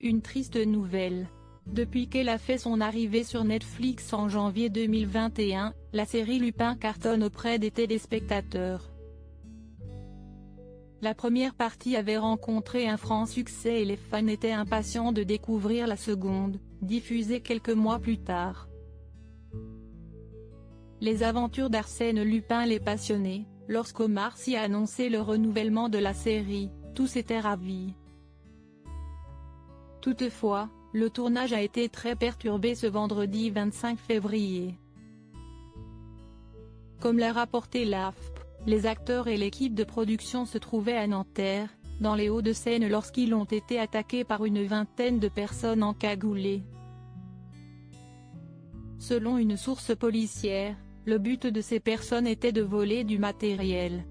Une triste nouvelle. Depuis qu'elle a fait son arrivée sur Netflix en janvier 2021, la série Lupin cartonne auprès des téléspectateurs. La première partie avait rencontré un franc succès et les fans étaient impatients de découvrir la seconde, diffusée quelques mois plus tard. Les aventures d'Arsène Lupin les passionnaient. Lorsqu'Omar Sy a annoncé le renouvellement de la série, tous étaient ravis. Toutefois, le tournage a été très perturbé ce vendredi 25 février. Comme l'a rapporté l'AFP, les acteurs et l'équipe de production se trouvaient à Nanterre, dans les Hauts-de-Seine lorsqu'ils ont été attaqués par une vingtaine de personnes encagoulées. Selon une source policière, le but de ces personnes était de voler du matériel.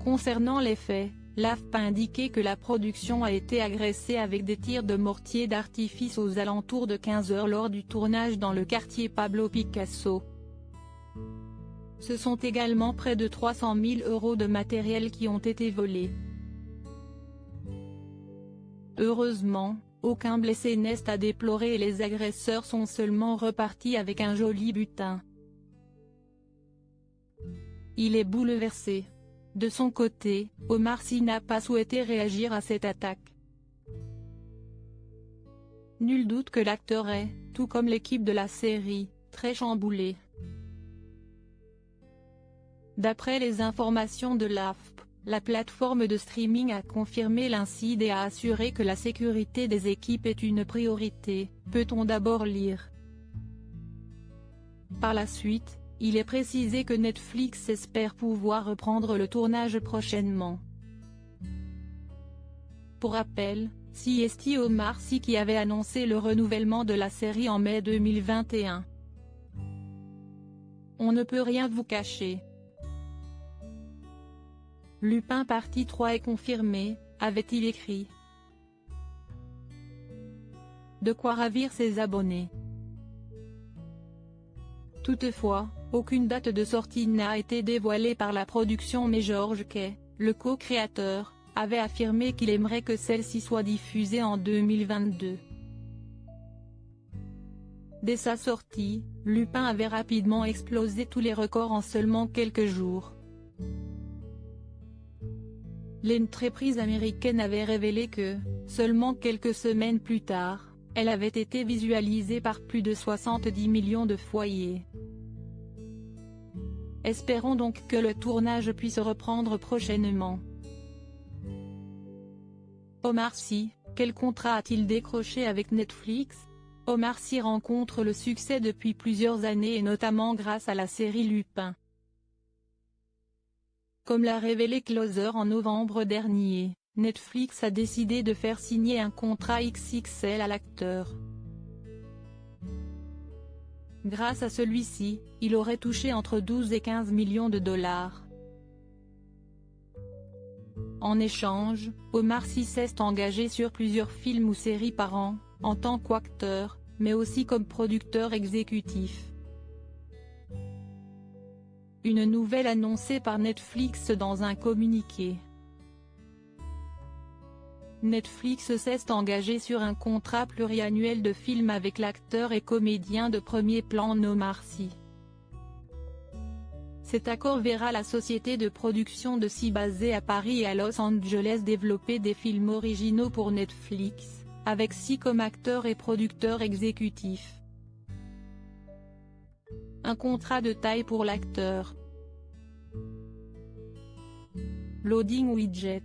Concernant les faits, l'AFP a indiqué que la production a été agressée avec des tirs de mortier d'artifice aux alentours de 15 h lors du tournage dans le quartier Pablo Picasso. Ce sont également près de 300 000 € de matériel qui ont été volés. Heureusement, aucun blessé n'est à déplorer et les agresseurs sont seulement repartis avec un joli butin. Il est bouleversé. De son côté, Omar Sy n'a pas souhaité réagir à cette attaque. Nul doute que l'acteur est, tout comme l'équipe de la série, très chamboulé. D'après les informations de l'AFP, la plateforme de streaming a confirmé l'incident et a assuré que la sécurité des équipes est une priorité, peut-on d'abord lire. Par la suite, il est précisé que Netflix espère pouvoir reprendre le tournage prochainement. Pour rappel, c'est Omar Sy qui avait annoncé le renouvellement de la série en mai 2021. On ne peut rien vous cacher. Lupin partie 3 est confirmé, avait-il écrit. De quoi ravir ses abonnés. Toutefois, aucune date de sortie n'a été dévoilée par la production mais George Kay, le co-créateur, avait affirmé qu'il aimerait que celle-ci soit diffusée en 2022. Dès sa sortie, Lupin avait rapidement explosé tous les records en seulement quelques jours. L'entreprise américaine avait révélé que, seulement quelques semaines plus tard, elle avait été visualisée par plus de 70 millions de foyers. Espérons donc que le tournage puisse reprendre prochainement. Omar Sy, quel contrat a-t-il décroché avec Netflix? Omar Sy rencontre le succès depuis plusieurs années et notamment grâce à la série Lupin. Comme l'a révélé Closer en novembre dernier, Netflix a décidé de faire signer un contrat XXL à l'acteur. Grâce à celui-ci, il aurait touché entre 12 et 15 millions de dollars. En échange, Omar Sy s'est engagé sur plusieurs films ou séries par an, en tant qu'acteur, mais aussi comme producteur exécutif. Une nouvelle annoncée par Netflix dans un communiqué. Netflix s'est engagé sur un contrat pluriannuel de films avec l'acteur et comédien de premier plan Omar Sy. Cet accord verra la société de production de Sy basée à Paris et à Los Angeles développer des films originaux pour Netflix, avec Sy comme acteur et producteur exécutif. Un contrat de taille pour l'acteur. Loading Widget.